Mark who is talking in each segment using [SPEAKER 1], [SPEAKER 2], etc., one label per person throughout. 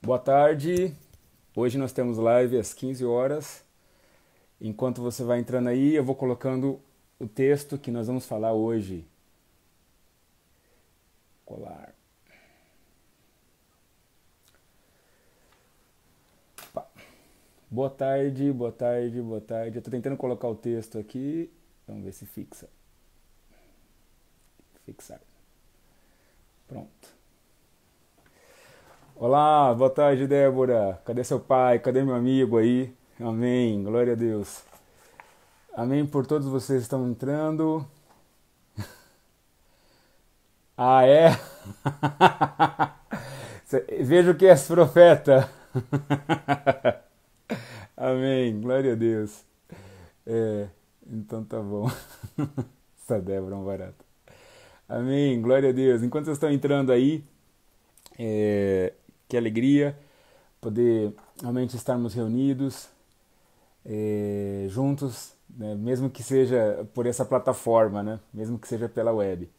[SPEAKER 1] Boa tarde. Hoje nós temos live às 15 horas. Enquanto você vai entrando aí, eu vou colocando o texto que nós vamos falar hoje. Colar. Pá. Boa tarde, boa tarde, boa tarde. Eu tô tentando colocar o texto aqui. Vamos ver se fixa. Fixar. Pronto. Olá, boa tarde, Débora. Cadê seu pai? Cadê meu amigo aí? Amém. Glória a Deus. Amém por todos vocês que estão entrando. Ah, é? Vejo que és profeta. Amém. Glória a Deus. É, então tá bom. Essa Débora é um barato. Amém. Glória a Deus. Enquanto vocês estão entrando aí, que alegria poder realmente estarmos reunidos juntos, né? Mesmo que seja por essa plataforma, né? Mesmo que seja pela web.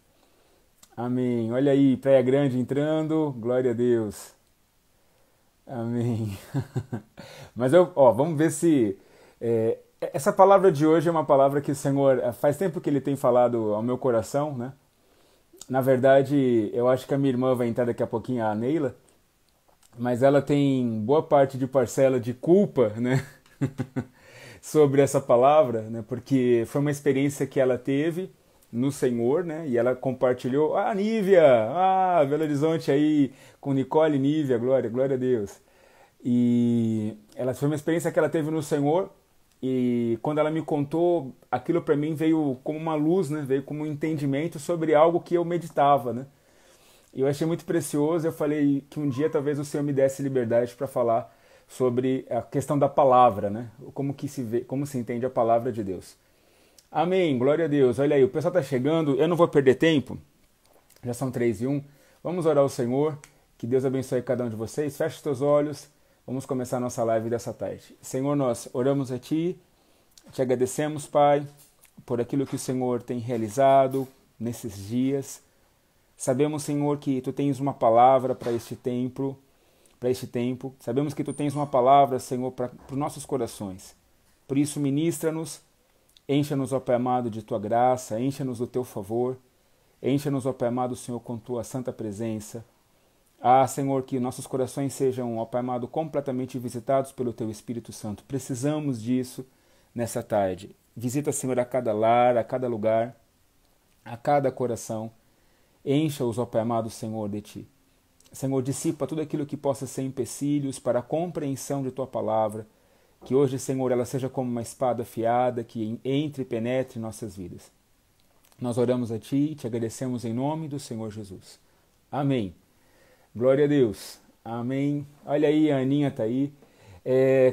[SPEAKER 1] Amém. Olha aí, Praia Grande entrando, glória a Deus. Amém. Mas vamos ver se essa palavra de hoje é uma palavra que o Senhor faz tempo que Ele tem falado ao meu coração, né? Na verdade, eu acho que a minha irmã vai entrar daqui a pouquinho, a Neila, mas ela tem boa parte de parcela de culpa, né? Sobre essa palavra, né? Porque foi uma experiência que ela teve no Senhor, né? E ela compartilhou. Ah, Nívia! Ah, Belo Horizonte aí, com Nicole e Nívia, glória, glória a Deus. E ela foi uma experiência que ela teve no Senhor. E quando ela me contou, aquilo para mim veio como uma luz, né? Veio como um entendimento sobre algo que eu meditava, né? E eu achei muito precioso. Eu falei que um dia talvez o Senhor me desse liberdade para falar sobre a questão da palavra, né? Como que se vê, como se entende a palavra de Deus. Amém, glória a Deus. Olha aí, o pessoal está chegando, eu não vou perder tempo, já são 3:01. Vamos orar ao Senhor, que Deus abençoe cada um de vocês. Feche os teus olhos, vamos começar a nossa live dessa tarde. Senhor, nós oramos a Ti, te agradecemos, Pai, por aquilo que o Senhor tem realizado nesses dias. Sabemos, Senhor, que Tu tens uma palavra para este tempo. Sabemos que Tu tens uma palavra, Senhor, para os nossos corações. Por isso, ministra-nos, encha-nos, ó Pai amado, de Tua graça, encha-nos do Teu favor, encha-nos, ó Pai amado, Senhor, com Tua santa presença. Ah, Senhor, que nossos corações sejam, ó Pai amado, completamente visitados pelo Teu Espírito Santo. Precisamos disso nessa tarde. Visita, Senhor, a cada lar, a cada lugar, a cada coração. Encha-os, ó Pai amado, Senhor, de Ti. Senhor, dissipa tudo aquilo que possa ser empecilhos para a compreensão de Tua palavra. Que hoje, Senhor, ela seja como uma espada afiada que entre e penetre em nossas vidas. Nós oramos a Ti e te agradecemos em nome do Senhor Jesus. Amém. Glória a Deus. Amém. Olha aí, a Aninha está aí.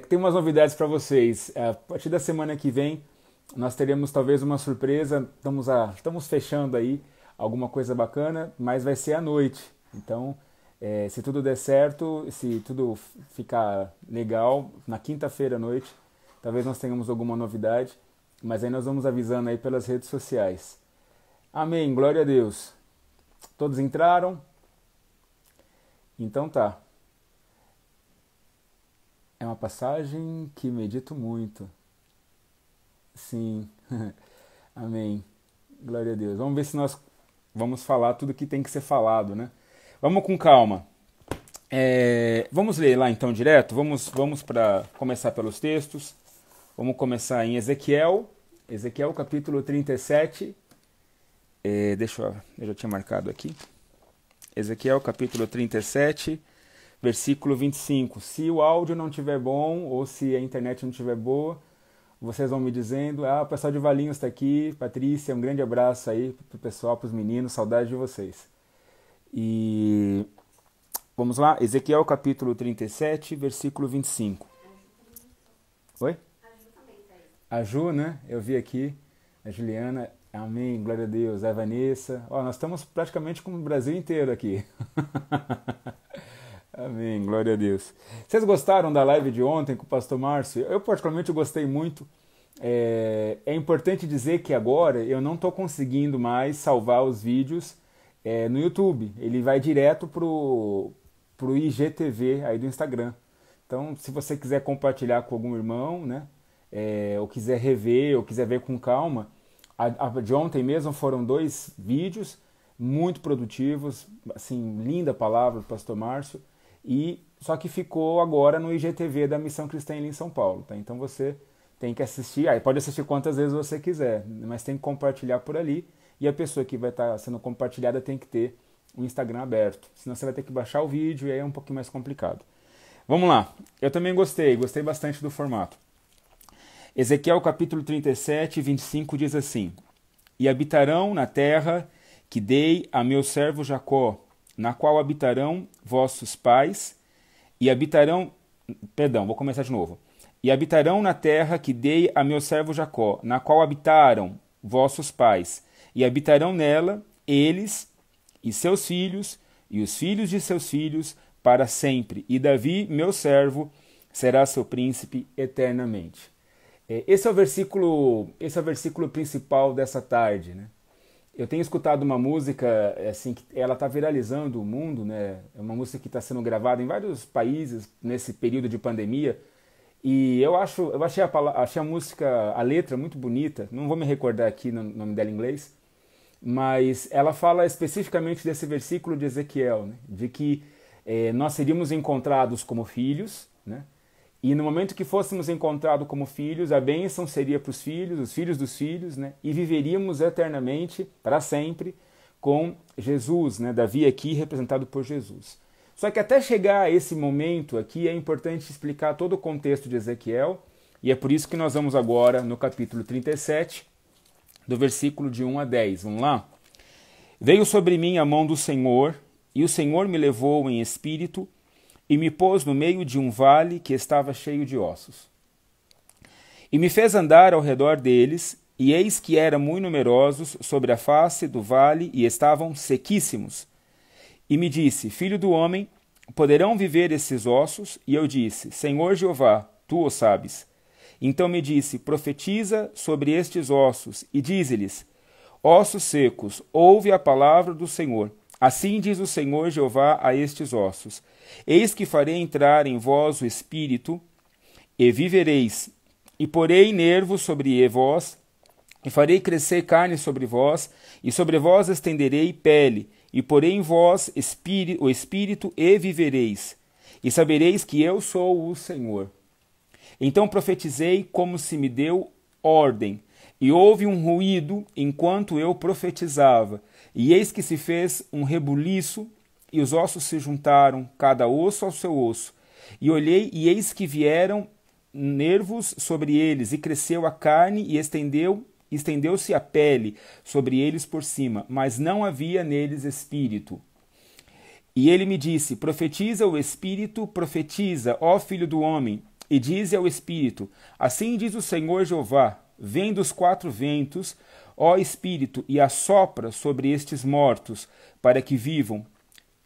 [SPEAKER 1] Tem umas novidades para vocês. A partir da semana que vem, nós teremos talvez uma surpresa. Estamos fechando aí alguma coisa bacana, mas vai ser à noite. Então, se tudo der certo, se tudo ficar legal, na quinta-feira à noite, talvez nós tenhamos alguma novidade, mas aí nós vamos avisando aí pelas redes sociais. Amém, glória a Deus. Todos entraram? Então tá. É uma passagem que medito muito. Sim. Amém. Glória a Deus. Vamos ver se nós vamos falar tudo que tem que ser falado, né? Vamos com calma. Vamos ler lá então direto? Vamos para começar pelos textos. Vamos começar em Ezequiel capítulo 37. Eu já tinha marcado aqui. Ezequiel capítulo 37, versículo 25. Se o áudio não estiver bom ou se a internet não estiver boa, vocês vão me dizendo. Ah, o pessoal de Valinhos está aqui. Patrícia, um grande abraço aí pro pessoal, pros meninos. Saudade de vocês. E vamos lá, Ezequiel capítulo 37, versículo 25. Oi? A Ju, né? Eu vi aqui, a Juliana, amém, glória a Deus, a Vanessa. Nós estamos praticamente com o Brasil inteiro aqui. Amém, glória a Deus. Vocês gostaram da live de ontem com o pastor Márcio? Eu particularmente gostei muito. É importante dizer que agora eu não estou conseguindo mais salvar os vídeos no YouTube. Ele vai direto pro IGTV aí do Instagram. Então, se você quiser compartilhar com algum irmão, né, ou quiser rever, ou quiser ver com calma, a de ontem mesmo foram 2 vídeos muito produtivos, assim, linda palavra do pastor Márcio, e só que ficou agora no IGTV da Missão Cristã em São Paulo, tá? Então você tem que assistir, aí pode assistir quantas vezes você quiser, mas tem que compartilhar por ali, e a pessoa que vai estar sendo compartilhada tem que ter o Instagram aberto, senão você vai ter que baixar o vídeo e aí é um pouquinho mais complicado. Vamos lá, eu também gostei bastante do formato. Ezequiel capítulo 37, 25 diz assim: E habitarão na terra que dei a meu servo Jacó, na qual habitarão vossos pais, e habitarão... Perdão, vou começar de novo. E habitarão na terra que dei a meu servo Jacó, na qual habitaram vossos pais, e habitarão nela eles e seus filhos, e os filhos de seus filhos, para sempre. E Davi, meu servo, será seu príncipe eternamente. Esse é o versículo principal dessa tarde, né? Eu tenho escutado uma música assim que ela está viralizando o mundo, né? É uma música que está sendo gravada em vários países nesse período de pandemia. E eu achei a música, a letra muito bonita. Não vou me recordar aqui no nome dela em inglês, mas ela fala especificamente desse versículo de Ezequiel, né? De que nós seríamos encontrados como filhos, né? E no momento que fôssemos encontrados como filhos, a bênção seria para os filhos dos filhos, né? E viveríamos eternamente, para sempre, com Jesus, né? Davi aqui representado por Jesus. Só que até chegar a esse momento aqui é importante explicar todo o contexto de Ezequiel, e é por isso que nós vamos agora no capítulo 37, do versículo de 1 a 10. Vamos lá? Veio sobre mim a mão do Senhor, e o Senhor me levou em espírito, e me pôs no meio de um vale que estava cheio de ossos. E me fez andar ao redor deles, e eis que eram muito numerosos sobre a face do vale, e estavam sequíssimos. E me disse: Filho do homem, poderão viver esses ossos? E eu disse: Senhor Jeová, tu o sabes. Então me disse: Profetiza sobre estes ossos, e dize-lhes: Ossos secos, ouve a palavra do Senhor. Assim diz o Senhor Jeová a estes ossos: Eis que farei entrar em vós o espírito, e vivereis, e porei nervos sobre vós, e farei crescer carne sobre vós, e sobre vós estenderei pele, e porei em vós o espírito, e vivereis, e sabereis que eu sou o Senhor. Então profetizei como se me deu ordem, e houve um ruído enquanto eu profetizava, e eis que se fez um rebuliço, e os ossos se juntaram, cada osso ao seu osso. E olhei, e eis que vieram nervos sobre eles, e cresceu a carne, e estendeu-se a pele sobre eles por cima, mas não havia neles espírito. E ele me disse: Profetiza o espírito, profetiza, ó filho do homem, e dize ao espírito: Assim diz o Senhor Jeová: Vem dos 4 ventos, ó espírito, e assopra sobre estes mortos, para que vivam.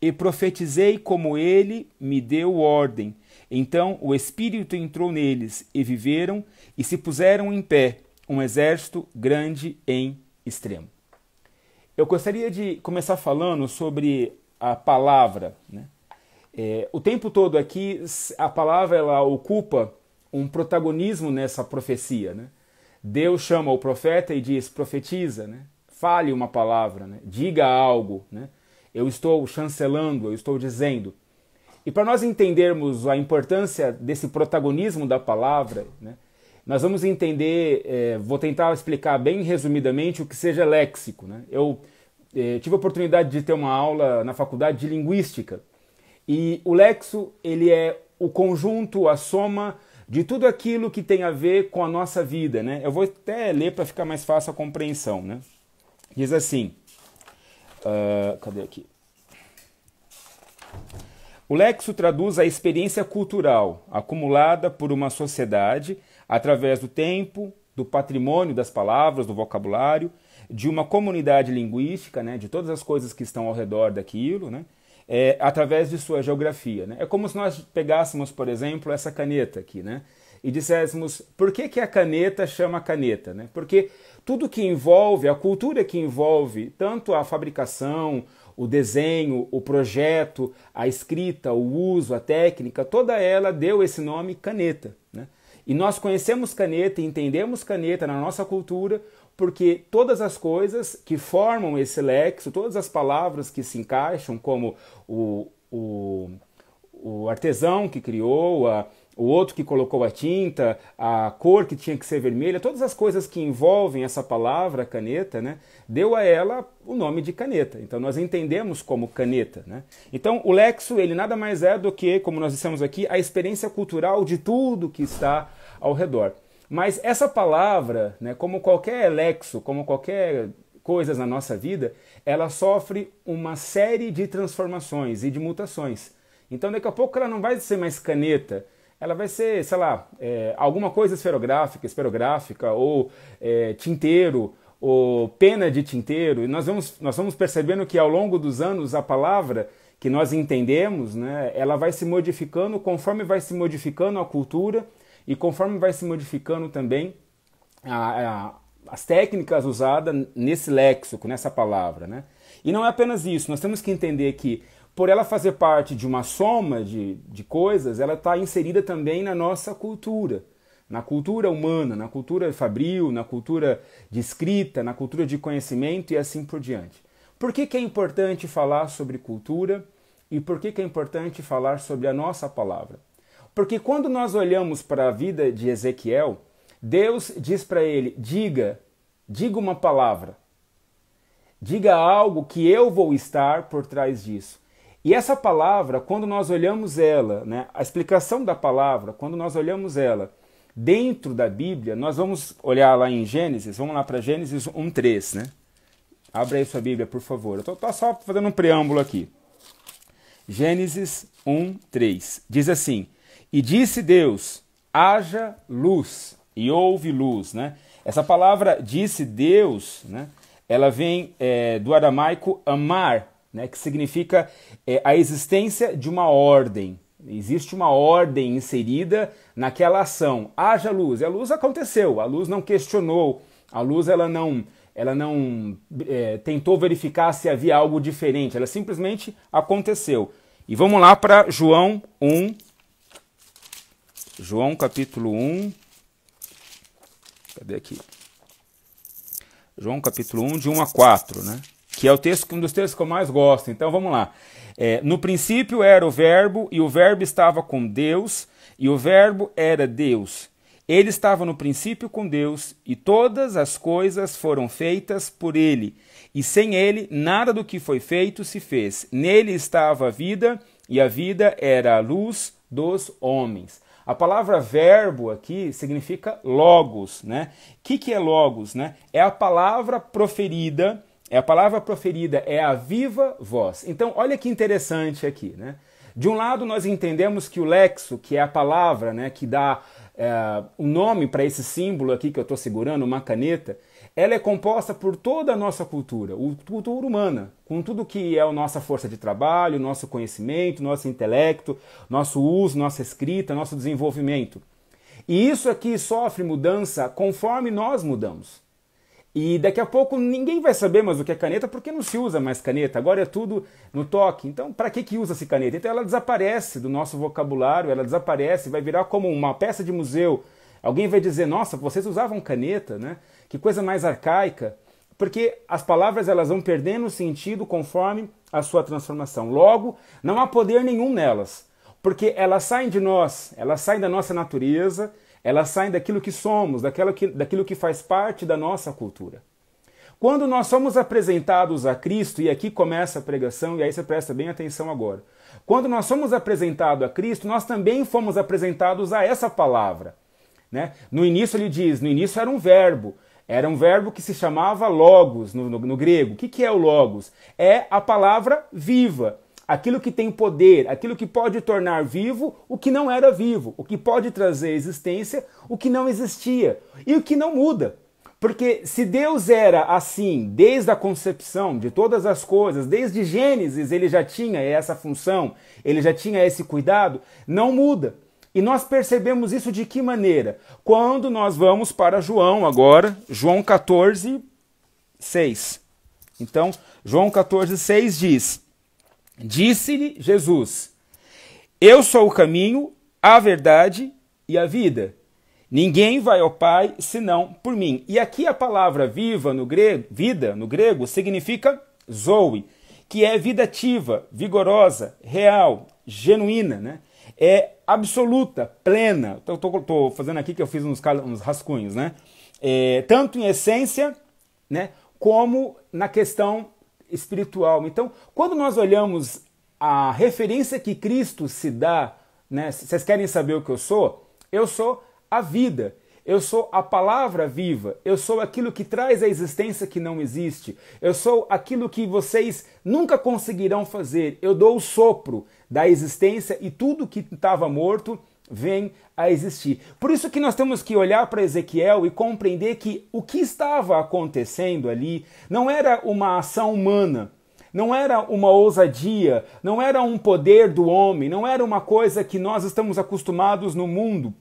[SPEAKER 1] E profetizei como ele me deu ordem. Então o espírito entrou neles, e viveram, e se puseram em pé, um exército grande em extremo. Eu gostaria de começar falando sobre a palavra, né? O tempo todo aqui, a palavra ela ocupa um protagonismo nessa profecia, né? Deus chama o profeta e diz: profetiza, né? Fale uma palavra, né? Diga algo, né? Eu estou chancelando, eu estou dizendo. E para nós entendermos a importância desse protagonismo da palavra, né? Nós vamos entender, vou tentar explicar bem resumidamente o que seja léxico, né? Eu tive a oportunidade de ter uma aula na faculdade de linguística, e o léxico ele é o conjunto, a soma de tudo aquilo que tem a ver com a nossa vida, né? Eu vou até ler para ficar mais fácil a compreensão, né? Diz assim, cadê aqui? O léxico traduz a experiência cultural acumulada por uma sociedade através do tempo, do patrimônio das palavras, do vocabulário, de uma comunidade linguística, né, de todas as coisas que estão ao redor daquilo, né, através de sua geografia, né? É como se nós pegássemos, por exemplo, essa caneta aqui, né, e disséssemos: por que a caneta chama caneta, né? Porque tudo que envolve, a cultura que envolve tanto a fabricação, o desenho, o projeto, a escrita, o uso, a técnica, toda ela deu esse nome caneta, né? E nós conhecemos caneta e entendemos caneta na nossa cultura porque todas as coisas que formam esse léxico, todas as palavras que se encaixam, como o artesão que criou, o outro que colocou a tinta, a cor que tinha que ser vermelha, todas as coisas que envolvem essa palavra caneta, né, deu a ela o nome de caneta. Então nós entendemos como caneta, né? Então o léxico, ele nada mais é do que, como nós dissemos aqui, a experiência cultural de tudo que está ao redor. Mas essa palavra, né, como qualquer léxico, como qualquer coisa na nossa vida, ela sofre uma série de transformações e de mutações. Então daqui a pouco ela não vai ser mais caneta, ela vai ser, sei lá, alguma coisa esferográfica, ou tinteiro, ou pena de tinteiro. E nós vamos percebendo que ao longo dos anos a palavra que nós entendemos, né, ela vai se modificando conforme vai se modificando a cultura e conforme vai se modificando também as técnicas usadas nesse léxico, nessa palavra, né? E não é apenas isso, nós temos que entender que por ela fazer parte de uma soma de coisas, ela está inserida também na nossa cultura, na cultura humana, na cultura fabril, na cultura de escrita, na cultura de conhecimento e assim por diante. Por que é importante falar sobre cultura e por que é importante falar sobre a nossa palavra? Porque quando nós olhamos para a vida de Ezequiel, Deus diz para ele, diga uma palavra, diga algo que eu vou estar por trás disso. E essa palavra, quando nós olhamos ela, né, a explicação da palavra, quando nós olhamos ela dentro da Bíblia, nós vamos olhar lá em Gênesis, vamos lá para Gênesis 1:3, né? Abra aí sua Bíblia, por favor. Eu estou só fazendo um preâmbulo aqui. Gênesis 1:3 diz assim, e disse Deus, haja luz, e houve luz, né? Essa palavra disse Deus, né, ela vem do aramaico amar, né, que significa a existência de uma ordem. Existe uma ordem inserida naquela ação. Haja luz. E a luz aconteceu. A luz não questionou. A luz ela não tentou verificar se havia algo diferente. Ela simplesmente aconteceu. E vamos lá para João 1. João capítulo 1. Cadê aqui? João capítulo 1, de 1 a 4, né? Que é um dos textos que eu mais gosto. Então vamos lá. No princípio era o verbo, e o verbo estava com Deus, e o verbo era Deus. Ele estava no princípio com Deus, e todas as coisas foram feitas por ele. E sem ele, nada do que foi feito se fez. Nele estava a vida, e a vida era a luz dos homens. A palavra verbo aqui significa logos, né? O que é logos, né? É a palavra proferida, é a viva voz. Então, olha que interessante aqui, né? De um lado, nós entendemos que o léxico, que é a palavra, né, que dá o nome para esse símbolo aqui que eu estou segurando, uma caneta, ela é composta por toda a nossa cultura, cultura humana, com tudo que é a nossa força de trabalho, nosso conhecimento, nosso intelecto, nosso uso, nossa escrita, nosso desenvolvimento. E isso aqui sofre mudança conforme nós mudamos. E daqui a pouco ninguém vai saber mais o que é caneta, porque não se usa mais caneta, agora é tudo no toque. Então, para que usa-se caneta? Então ela desaparece do nosso vocabulário, ela desaparece, vai virar como uma peça de museu. Alguém vai dizer, nossa, vocês usavam caneta, né? Que coisa mais arcaica. Porque as palavras elas vão perdendo sentido conforme a sua transformação. Logo, não há poder nenhum nelas, porque elas saem de nós, elas saem da nossa natureza, elas saem daquilo que somos, daquilo que faz parte da nossa cultura. Quando nós somos apresentados a Cristo, e aqui começa a pregação, e aí você presta bem atenção agora. Quando nós somos apresentados a Cristo, nós também fomos apresentados a essa palavra, né? No início ele diz, no início era um verbo que se chamava logos no grego. O que é o logos? É a palavra viva. Aquilo que tem poder, aquilo que pode tornar vivo o que não era vivo, o que pode trazer existência o que não existia e o que não muda. Porque se Deus era assim desde a concepção de todas as coisas, desde Gênesis ele já tinha essa função, ele já tinha esse cuidado, não muda. E nós percebemos isso de que maneira? Quando nós vamos para João agora, João 14, 6. Então, João 14,6 diz: Disse-lhe Jesus: Eu sou o caminho, a verdade e a vida. Ninguém vai ao Pai senão por mim. E aqui a palavra viva no grego, vida no grego significa zoe, que é vida ativa, vigorosa, real, genuína, né? É absoluta, plena. Estou fazendo aqui que eu fiz uns rascunhos, né? Tanto em essência, né, como na questão espiritual. Então, quando nós olhamos a referência que Cristo se dá, né, vocês querem saber o que eu sou? Eu sou a vida. Eu sou a palavra viva, eu sou aquilo que traz a existência que não existe, eu sou aquilo que vocês nunca conseguirão fazer, eu dou o sopro da existência e tudo que estava morto vem a existir. Por isso que nós temos que olhar para Ezequiel e compreender que o que estava acontecendo ali não era uma ação humana, não era uma ousadia, não era um poder do homem, não era uma coisa que nós estamos acostumados no mundo,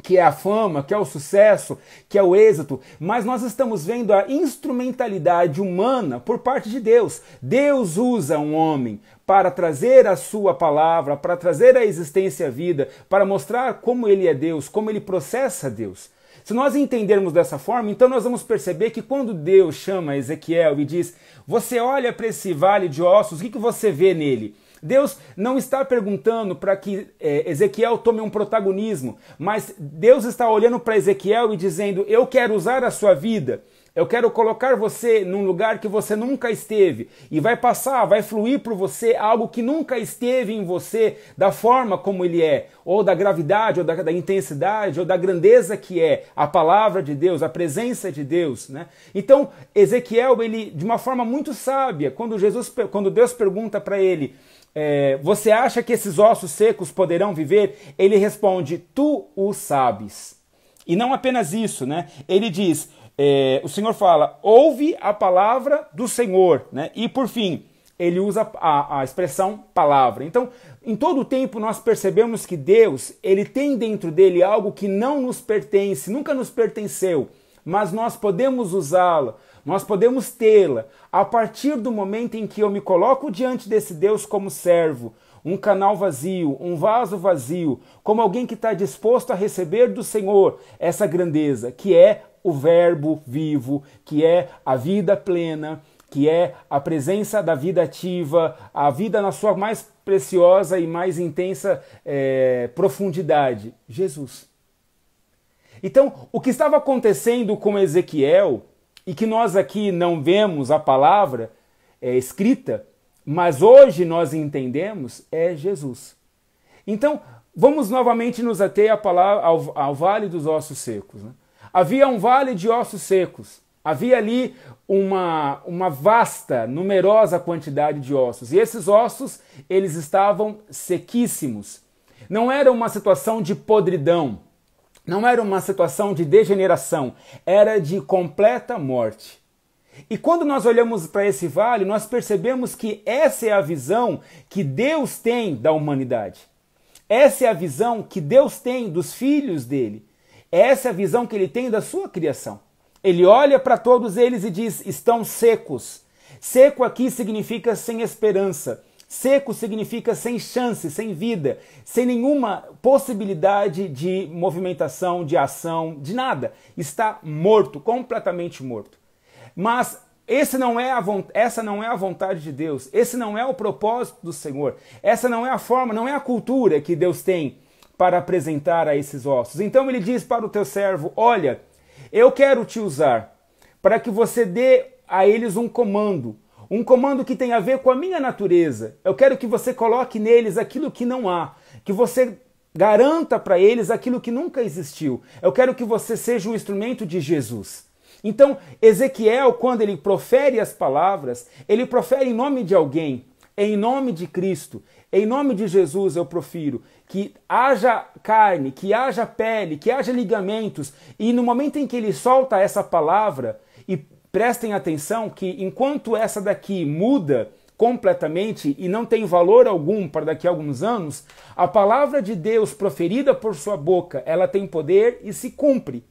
[SPEAKER 1] que é a fama, que é o sucesso, que é o êxito, mas nós estamos vendo a instrumentalidade humana por parte de Deus. Deus usa um homem para trazer a sua palavra, para trazer a existência à vida, para mostrar como ele é Deus, como ele processa Deus. Se nós entendermos dessa forma, então nós vamos perceber que quando Deus chama Ezequiel e diz: você olha para esse vale de ossos, o que você vê nele? Deus não está perguntando para que Ezequiel tome um protagonismo, mas Deus está olhando para Ezequiel e dizendo: eu quero usar a sua vida, eu quero colocar você num lugar que você nunca esteve, e vai passar, vai fluir por você algo que nunca esteve em você, da forma como ele é, ou da gravidade, ou da intensidade, ou da grandeza que é a palavra de Deus, a presença de Deus, né? Então, Ezequiel, ele, de uma forma muito sábia, quando Deus pergunta para ele: você acha que esses ossos secos poderão viver? Ele responde: tu o sabes. E não apenas isso, né? Ele diz, o Senhor fala: ouve a palavra do Senhor, né? E por fim, ele usa a expressão palavra. Então, em todo o tempo nós percebemos que Deus, ele tem dentro dele algo que não nos pertence, nunca nos pertenceu, mas nós podemos usá-la, nós podemos tê-la a partir do momento em que eu me coloco diante desse Deus como servo, um canal vazio, um vaso vazio, como alguém que está disposto a receber do Senhor essa grandeza, que é o verbo vivo, que é a vida plena, que é a presença da vida ativa, a vida na sua mais preciosa e mais intensa profundidade, Jesus. Então, o que estava acontecendo com Ezequiel, e que nós aqui não vemos a palavra escrita, mas hoje nós entendemos, é Jesus. Então, vamos novamente nos ater ao Vale dos Ossos Secos, né? Havia um vale de ossos secos, havia ali uma vasta, numerosa quantidade de ossos, e esses ossos, eles estavam sequíssimos. Não era uma situação de podridão, não era uma situação de degeneração, era de completa morte. E quando nós olhamos para esse vale, nós percebemos que essa é a visão que Deus tem da humanidade. Essa é a visão que Deus tem dos filhos dele. Essa é a visão que ele tem da sua criação. Ele olha para todos eles e diz: estão secos. Seco aqui significa sem esperança. Seco significa sem chance, sem vida, sem nenhuma possibilidade de movimentação, de ação, de nada. Está morto, completamente morto. Mas essa não é a vontade de Deus, esse não é o propósito do Senhor, essa não é a forma, não é a cultura que Deus tem para apresentar a esses ossos. Então ele diz para o teu servo: olha, eu quero te usar para que você dê a eles um comando que tem a ver com a minha natureza. Eu quero que você coloque neles aquilo que não há, que você garanta para eles aquilo que nunca existiu. Eu quero que você seja um instrumento de Jesus. Então, Ezequiel, quando ele profere as palavras, ele profere em nome de alguém, em nome de Cristo, em nome de Jesus eu profiro que haja carne, que haja pele, que haja ligamentos, e no momento em que ele solta essa palavra, e prestem atenção que enquanto essa daqui muda completamente e não tem valor algum para daqui a alguns anos, a palavra de Deus proferida por sua boca, ela tem poder e se cumpre.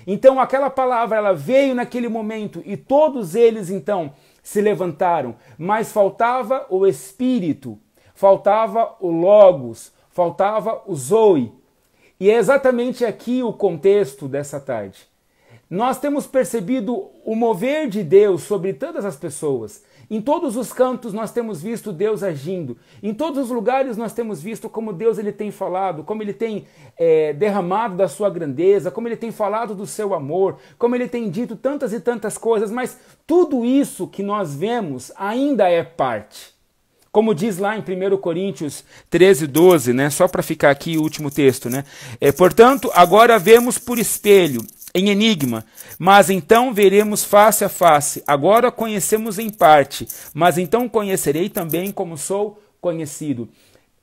[SPEAKER 1] Então aquela palavra, ela veio naquele momento e todos eles então se levantaram, mas faltava o Espírito, faltava o Logos, faltava o Zoe. E é exatamente aqui o contexto dessa tarde. Nós temos percebido o mover de Deus sobre todas as pessoas. Em todos os cantos nós temos visto Deus agindo. Em todos os lugares nós temos visto como Deus ele tem falado, como ele tem derramado da sua grandeza, como ele tem falado do seu amor, como ele tem dito tantas e tantas coisas, mas tudo isso que nós vemos ainda é parte. Como diz lá em 1 Coríntios 13, 12, né? Só para ficar aqui o último texto, né? Portanto, agora vemos por espelho, em enigma, mas então veremos face a face. Agora conhecemos em parte, mas então conhecerei também como sou conhecido.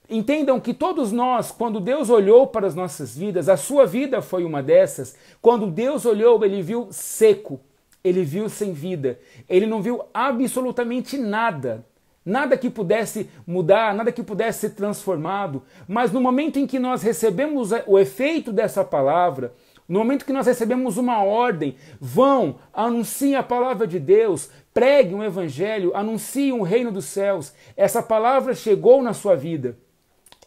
[SPEAKER 1] Entendam que todos nós, quando Deus olhou para as nossas vidas, a sua vida foi uma dessas, quando Deus olhou, ele viu seco, ele viu sem vida, ele não viu absolutamente nada. Nada que pudesse mudar, nada que pudesse ser transformado. Mas no momento em que nós recebemos o efeito dessa palavra, no momento que nós recebemos uma ordem, vão, anunciem a palavra de Deus, preguem o evangelho, anunciem o reino dos céus. Essa palavra chegou na sua vida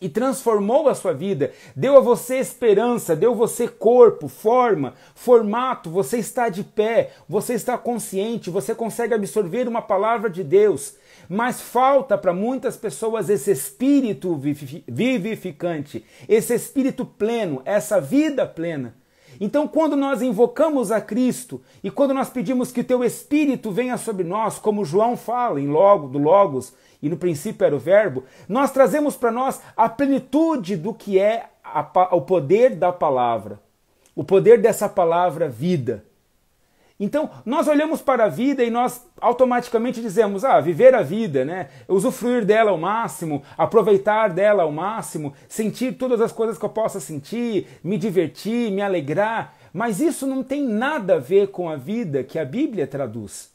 [SPEAKER 1] e transformou a sua vida, deu a você esperança, deu a você corpo, forma, formato, você está de pé, você está consciente, você consegue absorver uma palavra de Deus. Mas falta para muitas pessoas esse espírito vivificante, esse espírito pleno, essa vida plena. Então, quando nós invocamos a Cristo e quando nós pedimos que o teu Espírito venha sobre nós, como João fala do Logos, e no princípio era o Verbo, nós trazemos para nós a plenitude do que é o poder da palavra, o poder dessa palavra vida. Então, nós olhamos para a vida e nós automaticamente dizemos, viver a vida, né? Usufruir dela ao máximo, aproveitar dela ao máximo, sentir todas as coisas que eu possa sentir, me divertir, me alegrar. Mas isso não tem nada a ver com a vida que a Bíblia traduz.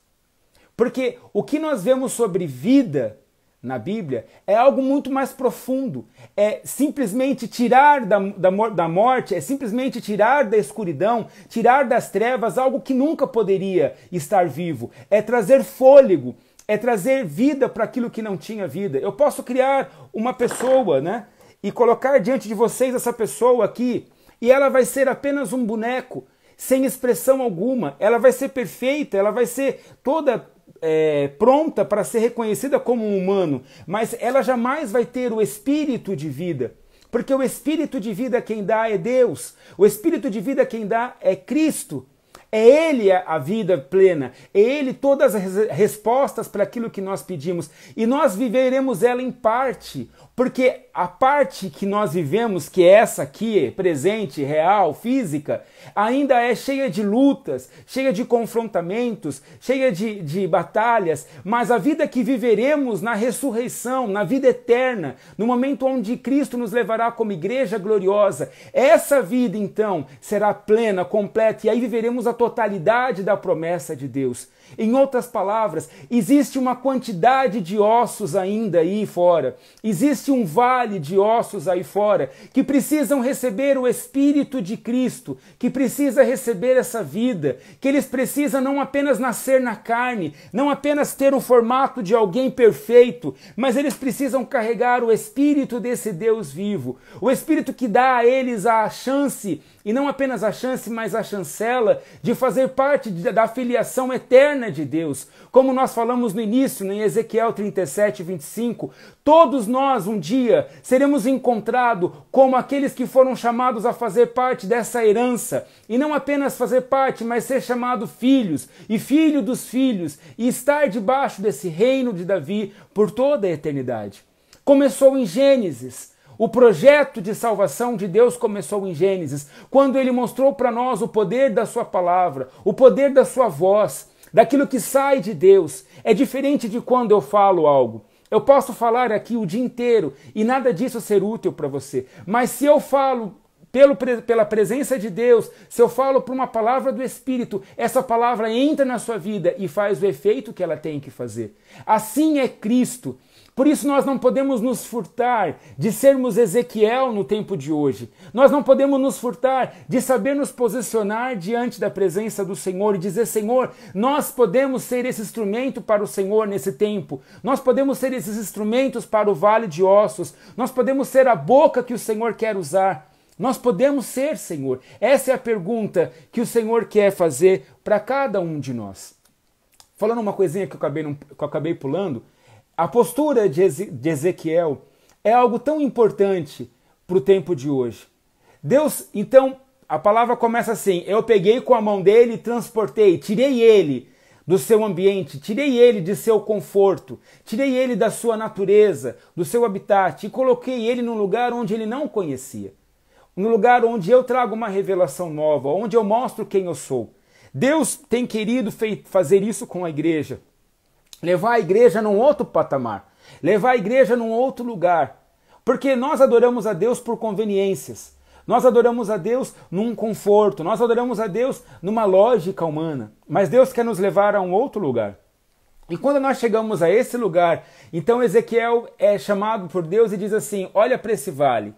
[SPEAKER 1] Porque o que nós vemos sobre vida na Bíblia é algo muito mais profundo. É simplesmente tirar da morte, é simplesmente tirar da escuridão, tirar das trevas algo que nunca poderia estar vivo. É trazer fôlego, é trazer vida para aquilo que não tinha vida. Eu posso criar uma pessoa, né? E colocar diante de vocês essa pessoa aqui, e ela vai ser apenas um boneco, sem expressão alguma. Ela vai ser perfeita, ela vai ser toda pronta para ser reconhecida como um humano, mas ela jamais vai ter o espírito de vida, porque o espírito de vida quem dá é Deus, o espírito de vida quem dá é Cristo, é Ele a vida plena, é Ele todas as respostas para aquilo que nós pedimos, e nós viveremos ela em parte, porque a parte que nós vivemos, que é essa aqui, presente, real, física, ainda é cheia de lutas, cheia de confrontamentos, cheia de batalhas, mas a vida que viveremos na ressurreição, na vida eterna, no momento onde Cristo nos levará como igreja gloriosa, essa vida então será plena, completa, e aí viveremos a totalidade da promessa de Deus. Em outras palavras, existe uma quantidade de ossos ainda aí fora, existe um vale de ossos aí fora que precisam receber o Espírito de Cristo, que precisa receber essa vida, que eles precisam não apenas nascer na carne, não apenas ter o formato de alguém perfeito, mas eles precisam carregar o Espírito desse Deus vivo, o Espírito que dá a eles a chance, e não apenas a chance, mas a chancela de fazer parte da filiação eterna de Deus. Como nós falamos no início, em Ezequiel 37, 25, todos nós um dia seremos encontrados como aqueles que foram chamados a fazer parte dessa herança, e não apenas fazer parte, mas ser chamados filhos, e filho dos filhos, e estar debaixo desse reino de Davi por toda a eternidade. Começou em Gênesis. O projeto de salvação de Deus começou em Gênesis, quando ele mostrou para nós o poder da sua palavra, o poder da sua voz, daquilo que sai de Deus. É diferente de quando eu falo algo. Eu posso falar aqui o dia inteiro e nada disso ser útil para você. Mas se eu falo pela presença de Deus, se eu falo por uma palavra do Espírito, essa palavra entra na sua vida e faz o efeito que ela tem que fazer. Assim é Cristo. Por isso nós não podemos nos furtar de sermos Ezequiel no tempo de hoje. Nós não podemos nos furtar de saber nos posicionar diante da presença do Senhor e dizer: Senhor, nós podemos ser esse instrumento para o Senhor nesse tempo. Nós podemos ser esses instrumentos para o vale de ossos. Nós podemos ser a boca que o Senhor quer usar. Nós podemos ser, Senhor. Essa é a pergunta que o Senhor quer fazer para cada um de nós. Falando uma coisinha que eu acabei pulando, a postura de Ezequiel é algo tão importante para o tempo de hoje. Deus, então, a palavra começa assim: eu peguei com a mão dele e transportei, tirei ele do seu ambiente, tirei ele de seu conforto, tirei ele da sua natureza, do seu habitat e coloquei ele num lugar onde ele não conhecia. No lugar onde eu trago uma revelação nova, onde eu mostro quem eu sou. Deus tem querido fazer isso com a igreja. Levar a igreja num outro patamar. Levar a igreja num outro lugar. Porque nós adoramos a Deus por conveniências. Nós adoramos a Deus num conforto. Nós adoramos a Deus numa lógica humana. Mas Deus quer nos levar a um outro lugar. E quando nós chegamos a esse lugar, então Ezequiel é chamado por Deus e diz assim: olha para esse vale.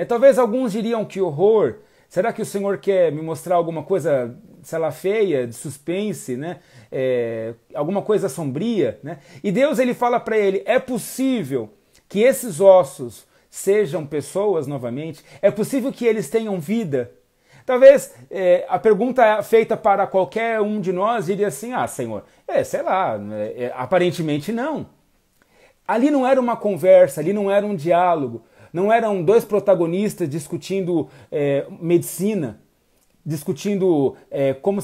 [SPEAKER 1] Talvez alguns diriam: que horror, será que o Senhor quer me mostrar alguma coisa, sei lá, feia, de suspense, né? Alguma coisa sombria? Né? E Deus ele fala para ele: é possível que esses ossos sejam pessoas novamente? É possível que eles tenham vida? Talvez a pergunta feita para qualquer um de nós diria assim: ah, Senhor, sei lá, aparentemente não. Ali não era uma conversa, ali não era um diálogo. Não eram dois protagonistas discutindo medicina, discutindo como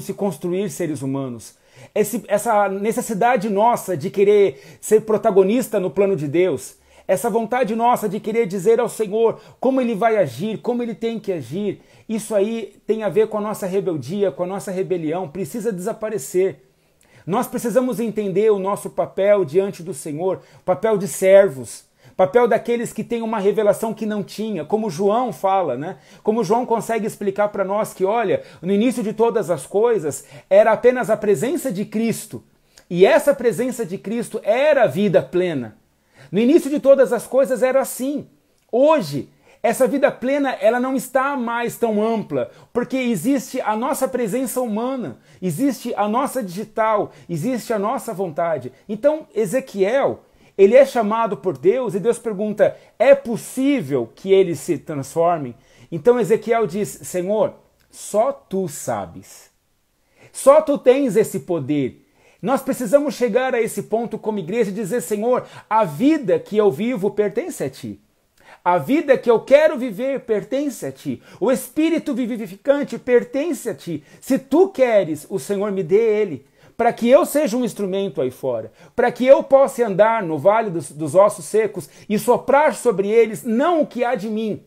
[SPEAKER 1] se construir seres humanos. Essa necessidade nossa de querer ser protagonista no plano de Deus, essa vontade nossa de querer dizer ao Senhor como Ele vai agir, como Ele tem que agir, isso aí tem a ver com a nossa rebeldia, com a nossa rebelião, precisa desaparecer. Nós precisamos entender o nosso papel diante do Senhor, papel de servos, papel daqueles que têm uma revelação que não tinha, como João fala, né? Como João consegue explicar para nós que, olha, no início de todas as coisas era apenas a presença de Cristo, e essa presença de Cristo era a vida plena. No início de todas as coisas era assim. Hoje, essa vida plena ela não está mais tão ampla, porque existe a nossa presença humana, existe a nossa digital, existe a nossa vontade. Então, Ezequiel, ele é chamado por Deus e Deus pergunta: é possível que eles se transformem? Então Ezequiel diz: Senhor, só tu sabes. Só tu tens esse poder. Nós precisamos chegar a esse ponto como igreja e dizer: Senhor, a vida que eu vivo pertence a ti. A vida que eu quero viver pertence a ti. O Espírito vivificante pertence a ti. Se tu queres, o Senhor me dê ele, para que eu seja um instrumento aí fora, para que eu possa andar no vale dos ossos secos e soprar sobre eles não o que há de mim,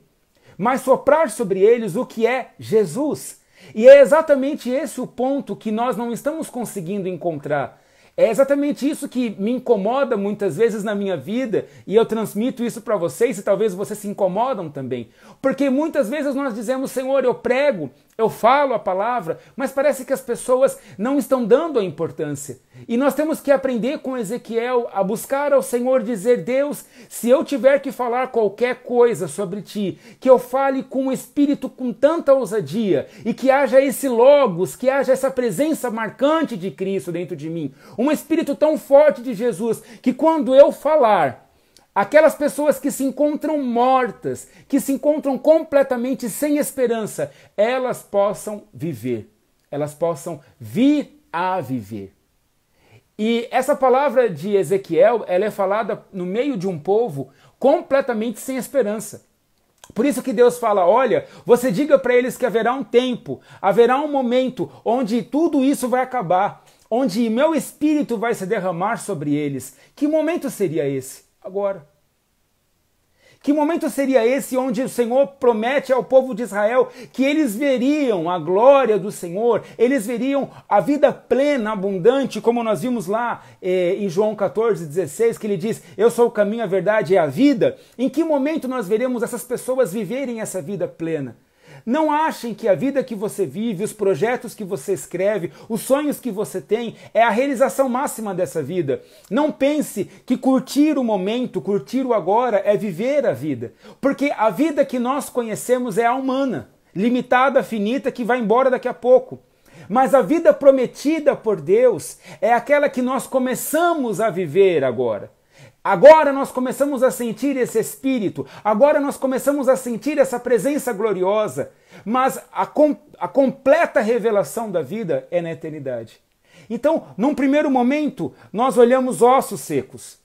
[SPEAKER 1] mas soprar sobre eles o que é Jesus. E é exatamente esse o ponto que nós não estamos conseguindo encontrar. É exatamente isso que me incomoda muitas vezes na minha vida, e eu transmito isso para vocês, e talvez vocês se incomodam também. Porque muitas vezes nós dizemos: Senhor, eu prego, eu falo a palavra, mas parece que as pessoas não estão dando a importância. E nós temos que aprender com Ezequiel a buscar ao Senhor, dizer: Deus, se eu tiver que falar qualquer coisa sobre ti, que eu fale com o Espírito com tanta ousadia, e que haja esse logos, que haja essa presença marcante de Cristo dentro de mim, um Espírito tão forte de Jesus, que quando eu falar, aquelas pessoas que se encontram mortas, que se encontram completamente sem esperança, elas possam viver, elas possam vir a viver. E essa palavra de Ezequiel, ela é falada no meio de um povo completamente sem esperança. Por isso que Deus fala: olha, você diga para eles que haverá um tempo, haverá um momento onde tudo isso vai acabar, onde meu Espírito vai se derramar sobre eles. Que momento seria esse? Agora. Que momento seria esse onde o Senhor promete ao povo de Israel que eles veriam a glória do Senhor, eles veriam a vida plena, abundante, como nós vimos lá em João 14:16, que ele diz: eu sou o caminho, a verdade e a vida. Em que momento nós veremos essas pessoas viverem essa vida plena? Não achem que a vida que você vive, os projetos que você escreve, os sonhos que você tem é a realização máxima dessa vida. Não pense que curtir o momento, curtir o agora é viver a vida. Porque a vida que nós conhecemos é a humana, limitada, finita, que vai embora daqui a pouco. Mas a vida prometida por Deus é aquela que nós começamos a viver agora. Agora nós começamos a sentir esse Espírito, agora nós começamos a sentir essa presença gloriosa, mas a completa revelação da vida é na eternidade. Então, num primeiro momento, nós olhamos ossos secos.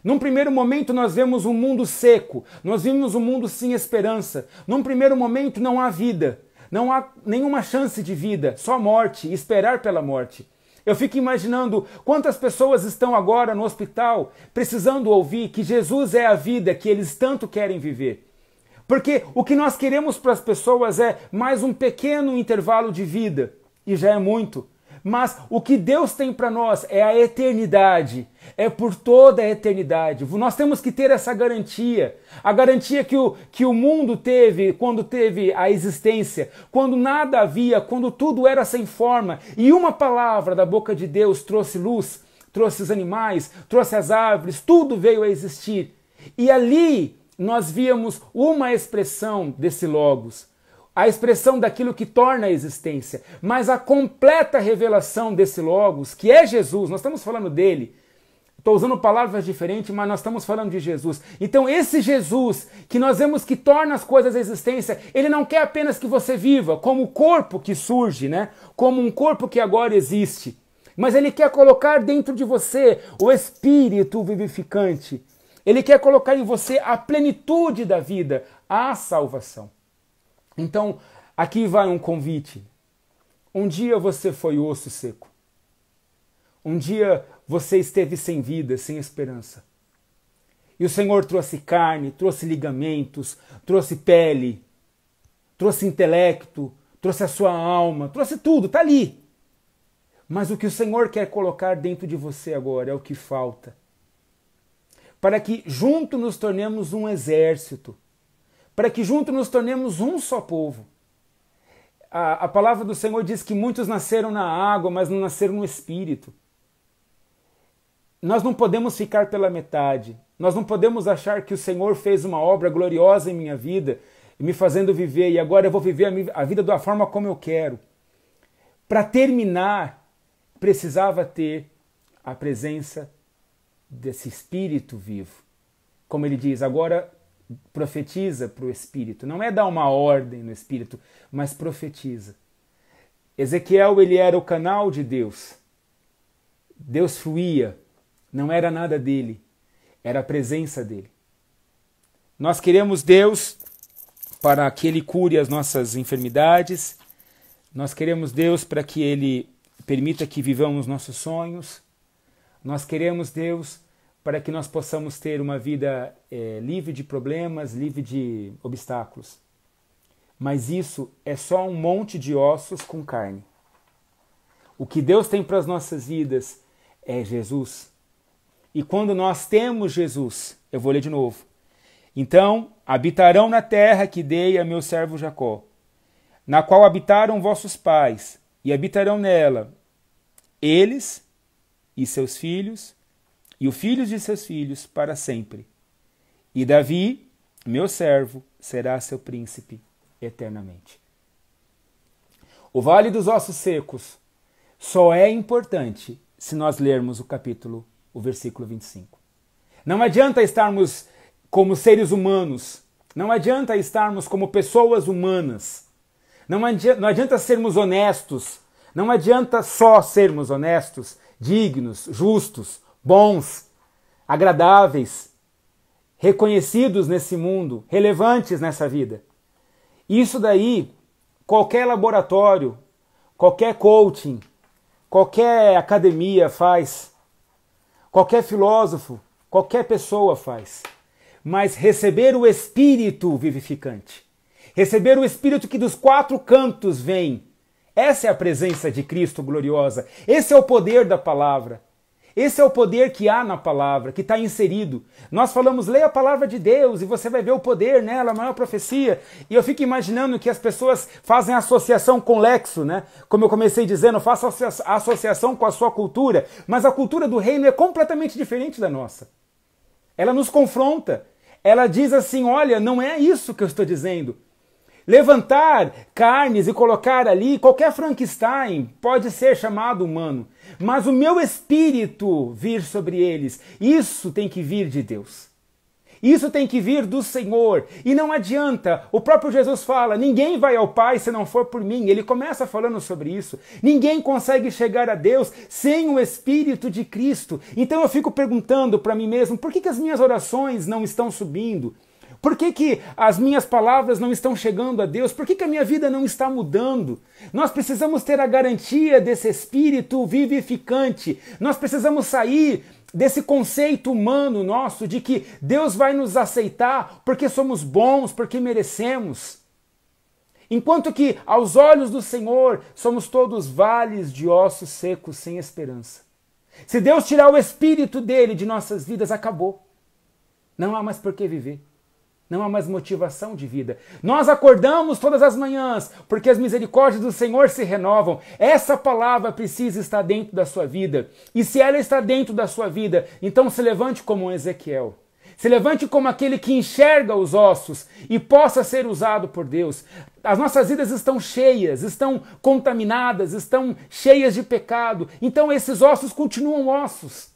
[SPEAKER 1] Num primeiro momento, nós vemos um mundo seco, nós vimos um mundo sem esperança. Num primeiro momento, não há vida, não há nenhuma chance de vida, só morte, esperar pela morte. Eu fico imaginando quantas pessoas estão agora no hospital precisando ouvir que Jesus é a vida que eles tanto querem viver. Porque o que nós queremos para as pessoas é mais um pequeno intervalo de vida, e já é muito. Mas o que Deus tem para nós é a eternidade, é por toda a eternidade. Nós temos que ter essa garantia, a garantia que o mundo teve quando teve a existência, quando nada havia, quando tudo era sem forma, e uma palavra da boca de Deus trouxe luz, trouxe os animais, trouxe as árvores, tudo veio a existir. E ali nós víamos uma expressão desse Logos, a expressão daquilo que torna a existência, mas a completa revelação desse Logos, que é Jesus, nós estamos falando dele. Estou usando palavras diferentes, mas nós estamos falando de Jesus. Então esse Jesus, que nós vemos que torna as coisas a existência, ele não quer apenas que você viva como o corpo que surge, né? Como um corpo que agora existe, mas ele quer colocar dentro de você o Espírito vivificante. Ele quer colocar em você a plenitude da vida, a salvação. Então, aqui vai um convite. Um dia você foi osso seco. Um dia você esteve sem vida, sem esperança. E o Senhor trouxe carne, trouxe ligamentos, trouxe pele, trouxe intelecto, trouxe a sua alma, trouxe tudo, está ali. Mas o que o Senhor quer colocar dentro de você agora é o que falta. Para que junto nos tornemos um exército. Para que juntos nos tornemos um só povo. A palavra do Senhor diz que muitos nasceram na água, mas não nasceram no Espírito. Nós não podemos ficar pela metade. Nós não podemos achar que o Senhor fez uma obra gloriosa em minha vida, me fazendo viver, e agora eu vou viver a vida da forma como eu quero. Para terminar, precisava ter a presença desse Espírito vivo. Como ele diz, agora profetiza para o Espírito. Não é dar uma ordem no Espírito, mas profetiza. Ezequiel, ele era o canal de Deus. Deus fluía. Não era nada dele. Era a presença dele. Nós queremos Deus para que ele cure as nossas enfermidades. Nós queremos Deus para que ele permita que vivamos nossos sonhos. Nós queremos Deus para que nós possamos ter uma vida livre de problemas, livre de obstáculos. Mas isso é só um monte de ossos com carne. O que Deus tem para as nossas vidas é Jesus. E quando nós temos Jesus, eu vou ler de novo. Então, habitarão na terra que dei a meu servo Jacó, na qual habitaram vossos pais, e habitarão nela eles e seus filhos, e os filhos de seus filhos para sempre. E Davi, meu servo, será seu príncipe eternamente. O Vale dos Ossos Secos só é importante se nós lermos o versículo 25. Não adianta estarmos como seres humanos, não adianta estarmos como pessoas humanas, não adianta sermos honestos, não adianta só sermos honestos, dignos, justos, bons, agradáveis, reconhecidos nesse mundo, relevantes nessa vida. Isso daí, qualquer laboratório, qualquer coaching, qualquer academia faz, qualquer filósofo, qualquer pessoa faz. Mas receber o Espírito vivificante, receber o Espírito que dos quatro cantos vem, essa é a presença de Cristo gloriosa, esse é o poder da palavra. Esse é o poder que há na palavra, que está inserido. Nós falamos, leia a palavra de Deus e você vai ver o poder nela, a maior profecia. E eu fico imaginando que as pessoas fazem associação com Lexo, né? Como eu comecei dizendo, faço associação com a sua cultura, mas a cultura do reino é completamente diferente da nossa. Ela nos confronta. Ela diz assim, olha, não é isso que eu estou dizendo. Levantar carnes e colocar ali, qualquer Frankenstein pode ser chamado humano, mas o meu espírito vir sobre eles, isso tem que vir de Deus. Isso tem que vir do Senhor. E não adianta, o próprio Jesus fala, ninguém vai ao Pai se não for por mim. Ele começa falando sobre isso. Ninguém consegue chegar a Deus sem o Espírito de Cristo. Então eu fico perguntando para mim mesmo, por que as minhas orações não estão subindo? Por que as minhas palavras não estão chegando a Deus? Por que a minha vida não está mudando? Nós precisamos ter a garantia desse Espírito vivificante. Nós precisamos sair desse conceito humano nosso de que Deus vai nos aceitar porque somos bons, porque merecemos. Enquanto que, aos olhos do Senhor, somos todos vales de ossos secos sem esperança. Se Deus tirar o Espírito dele de nossas vidas, acabou. Não há mais por que viver. Não há mais motivação de vida. Nós acordamos todas as manhãs porque as misericórdias do Senhor se renovam. Essa palavra precisa estar dentro da sua vida. E se ela está dentro da sua vida, então se levante como um Ezequiel. Se levante como aquele que enxerga os ossos e possa ser usado por Deus. As nossas vidas estão cheias, estão contaminadas, estão cheias de pecado. Então esses ossos continuam ossos.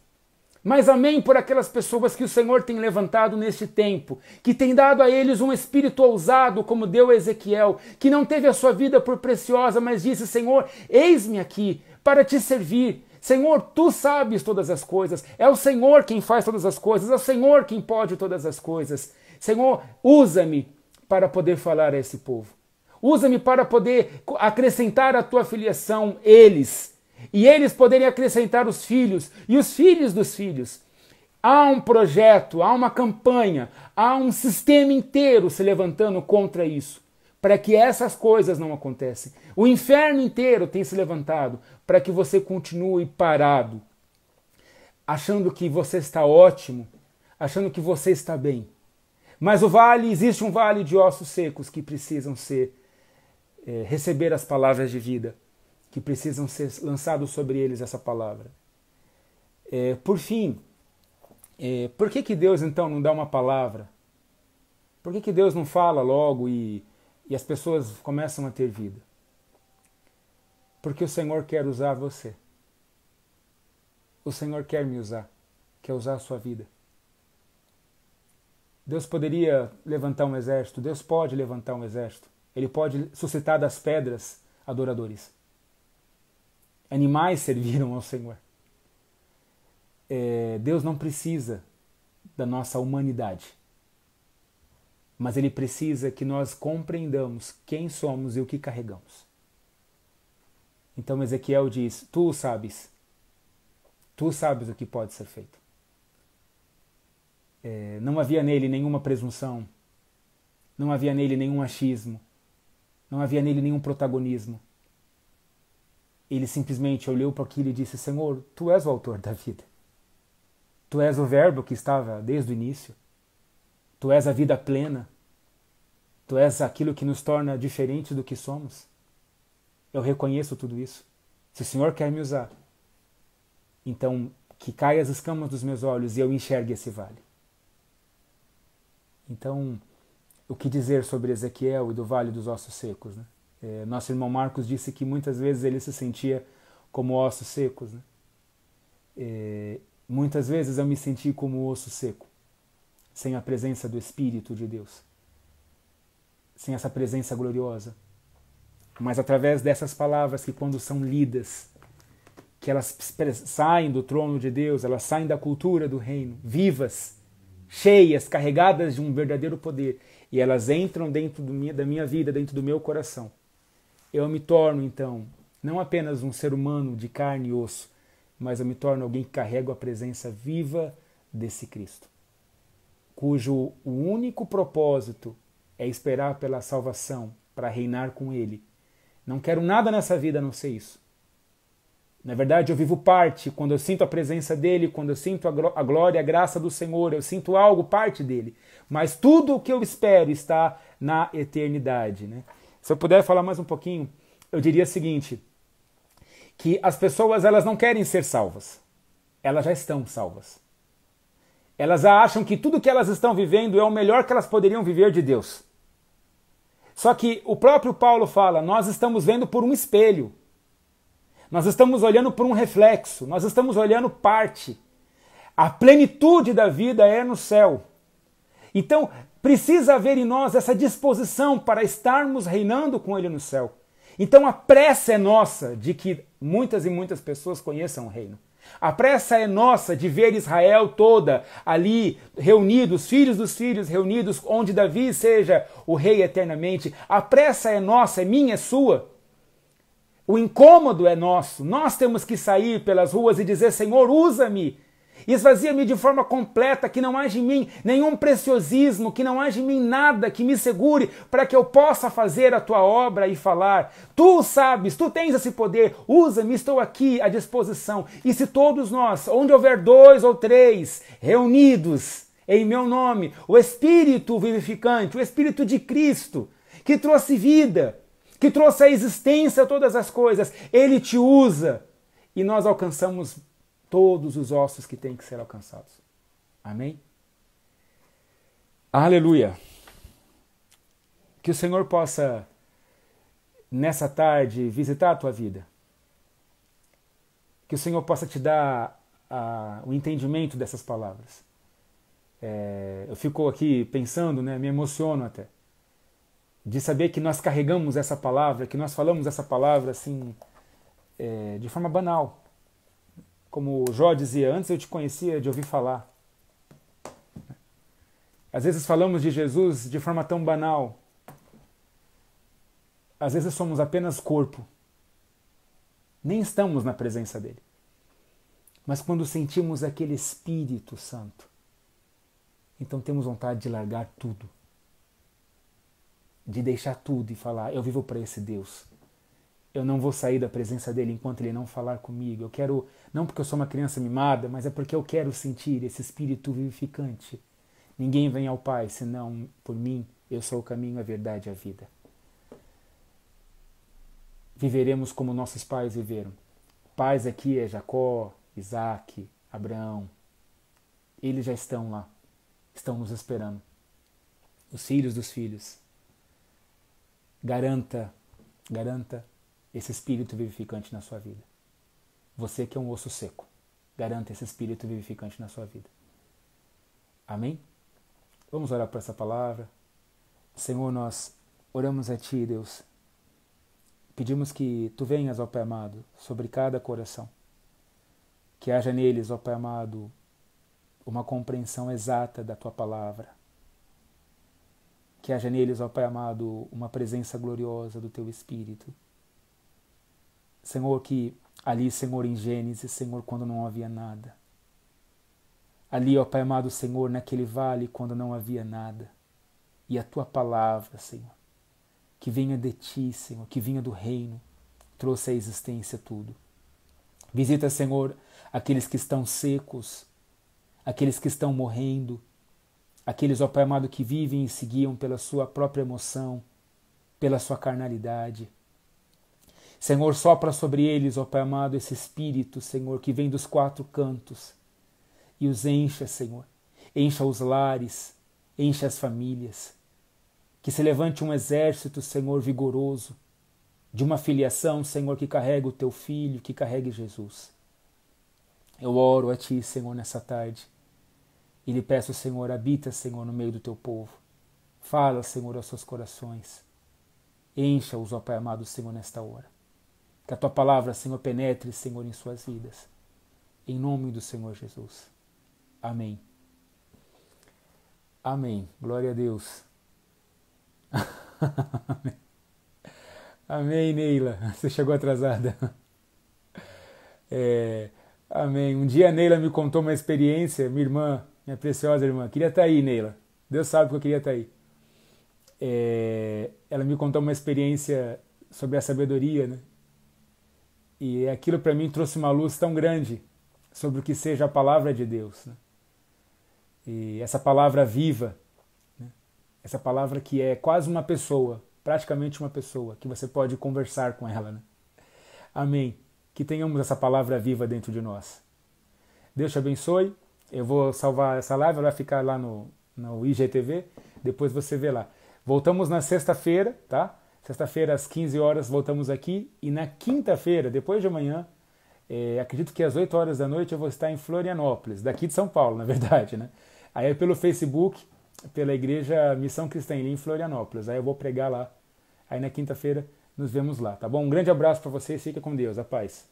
[SPEAKER 1] Mas amém por aquelas pessoas que o Senhor tem levantado neste tempo, que tem dado a eles um espírito ousado, como deu a Ezequiel, que não teve a sua vida por preciosa, mas disse, Senhor, eis-me aqui para te servir. Senhor, tu sabes todas as coisas, é o Senhor quem faz todas as coisas, é o Senhor quem pode todas as coisas. Senhor, usa-me para poder falar a esse povo. Usa-me para poder acrescentar a tua filiação, eles. E eles poderem acrescentar os filhos e os filhos dos filhos. Há um projeto, há uma campanha, há um sistema inteiro se levantando contra isso, para que essas coisas não aconteçam. O inferno inteiro tem se levantado para que você continue parado, achando que você está ótimo, achando que você está bem. Mas existe um vale de ossos secos que precisam receber as palavras de vida, que precisam ser lançados sobre eles essa palavra. Por fim, por que Deus então não dá uma palavra? Por que Deus não fala logo e as pessoas começam a ter vida? Porque o Senhor quer usar você. O Senhor quer me usar, quer usar a sua vida. Deus poderia levantar um exército, Deus pode levantar um exército. Ele pode suscitar das pedras adoradores. Animais serviram ao Senhor. Deus não precisa da nossa humanidade, mas Ele precisa que nós compreendamos quem somos e o que carregamos. Então Ezequiel diz, tu sabes o que pode ser feito. Não havia nele nenhuma presunção, não havia nele nenhum achismo, não havia nele nenhum protagonismo. Ele simplesmente olhou para aquilo e disse, Senhor, Tu és o autor da vida. Tu és o verbo que estava desde o início. Tu és a vida plena. Tu és aquilo que nos torna diferentes do que somos. Eu reconheço tudo isso. Se o Senhor quer me usar, então que caia as escamas dos meus olhos e eu enxergue esse vale. Então, o que dizer sobre Ezequiel e do Vale dos Ossos Secos, né? Nosso irmão Marcos disse que muitas vezes ele se sentia como ossos secos, né? Muitas vezes eu me senti como osso seco, sem a presença do Espírito de Deus, sem essa presença gloriosa. Mas através dessas palavras que quando são lidas, que elas saem do trono de Deus, elas saem da cultura do reino, vivas, cheias, carregadas de um verdadeiro poder, e elas entram dentro da minha vida, dentro do meu coração. Eu me torno, então, não apenas um ser humano de carne e osso, mas eu me torno alguém que carrega a presença viva desse Cristo, cujo o único propósito é esperar pela salvação, para reinar com Ele. Não quero nada nessa vida a não ser isso. Na verdade, eu vivo parte quando eu sinto a presença dele, quando eu sinto a glória, a graça do Senhor, eu sinto algo, parte dele. Mas tudo o que eu espero está na eternidade, né? Se eu puder falar mais um pouquinho, eu diria o seguinte, que as pessoas elas não querem ser salvas, elas já estão salvas. Elas acham que tudo que elas estão vivendo é o melhor que elas poderiam viver de Deus. Só que o próprio Paulo fala, nós estamos vendo por um espelho. Nós estamos olhando por um reflexo, nós estamos olhando parte. A plenitude da vida é no céu. Então, precisa haver em nós essa disposição para estarmos reinando com Ele no céu. Então, a pressa é nossa de que muitas e muitas pessoas conheçam o reino. A pressa é nossa de ver Israel toda ali reunidos, filhos dos filhos reunidos, onde Davi seja o rei eternamente. A pressa é nossa, é minha, é sua. O incômodo é nosso. Nós temos que sair pelas ruas e dizer, Senhor, usa-me. Esvazia-me de forma completa, que não haja em mim nenhum preciosismo, que não haja em mim nada que me segure para que eu possa fazer a tua obra e falar. Tu sabes, tu tens esse poder, usa-me, estou aqui à disposição. E se todos nós, onde houver 2 ou 3 reunidos em meu nome, o Espírito vivificante, o Espírito de Cristo, que trouxe vida, que trouxe a existência a todas as coisas, ele te usa e nós alcançamos todos os ossos que têm que ser alcançados. Amém? Aleluia! Que o Senhor possa, nessa tarde, visitar a tua vida. Que o Senhor possa te dar o entendimento dessas palavras. Eu fico aqui pensando, né, me emociono até, de saber que nós carregamos essa palavra, que nós falamos essa palavra assim, de forma banal. Como Jó dizia, antes eu te conhecia de ouvir falar. Às vezes falamos de Jesus de forma tão banal. Às vezes somos apenas corpo. Nem estamos na presença dele. Mas quando sentimos aquele Espírito Santo, então temos vontade de largar tudo. De deixar tudo e falar, eu vivo para esse Deus. Eu não vou sair da presença dele enquanto ele não falar comigo. Eu quero, não porque eu sou uma criança mimada, mas é porque eu quero sentir esse Espírito vivificante. Ninguém vem ao Pai senão por mim. Eu sou o caminho, a verdade e a vida. Viveremos como nossos pais viveram. Pais aqui é Jacó, Isaac, Abraão. Eles já estão lá. Estão nos esperando. Os filhos dos filhos. Garanta esse Espírito vivificante na sua vida. Você que é um osso seco, garanta esse Espírito vivificante na sua vida. Amém? Vamos orar por essa palavra. Senhor, nós oramos a Ti, Deus. Pedimos que Tu venhas, ó Pai amado, sobre cada coração. Que haja neles, ó Pai amado, uma compreensão exata da Tua palavra. Que haja neles, ó Pai amado, uma presença gloriosa do Teu Espírito. Senhor, que ali, Senhor, em Gênesis, Senhor, quando não havia nada. Ali, ó Pai amado, Senhor, naquele vale, quando não havia nada. E a Tua palavra, Senhor, que venha de Ti, Senhor, que vinha do reino, trouxe à existência tudo. Visita, Senhor, aqueles que estão secos, aqueles que estão morrendo, aqueles, ó Pai amado, que vivem e seguiam pela sua própria emoção, pela sua carnalidade. Senhor, sopra sobre eles, ó Pai amado, esse Espírito, Senhor, que vem dos 4 cantos e os encha, Senhor. Encha os lares, encha as famílias. Que se levante um exército, Senhor, vigoroso, de uma filiação, Senhor, que carrega o Teu Filho, que carregue Jesus. Eu oro a Ti, Senhor, nessa tarde. E lhe peço, Senhor, habita, Senhor, no meio do Teu povo. Fala, Senhor, aos seus corações. Encha-os, ó Pai amado, Senhor, nesta hora. Que a Tua palavra, Senhor, penetre, Senhor, em suas vidas. Em nome do Senhor Jesus. Amém. Amém. Glória a Deus. Amém, Neila. Você chegou atrasada. Amém. Um dia a Neila me contou uma experiência, minha irmã, minha preciosa irmã. Queria estar aí, Neila. Deus sabe que eu queria estar aí. Ela me contou uma experiência sobre a sabedoria, né? E aquilo para mim trouxe uma luz tão grande sobre o que seja a palavra de Deus, né? E essa palavra viva, né? Essa palavra que é quase uma pessoa, praticamente uma pessoa, que você pode conversar com ela, né? Amém. Que tenhamos essa palavra viva dentro de nós. Deus te abençoe. Eu vou salvar essa live, ela vai ficar lá no IGTV, depois você vê lá. Voltamos na sexta-feira, tá? Sexta-feira às 15 horas voltamos aqui, e na quinta-feira, depois de amanhã, acredito que às 8 horas da noite eu vou estar em Florianópolis, daqui de São Paulo, na verdade, né? Aí é pelo Facebook, pela Igreja Missão Cristã em Florianópolis. Aí eu vou pregar lá. Aí na quinta-feira nos vemos lá, tá bom? Um grande abraço para vocês, fica com Deus, a paz.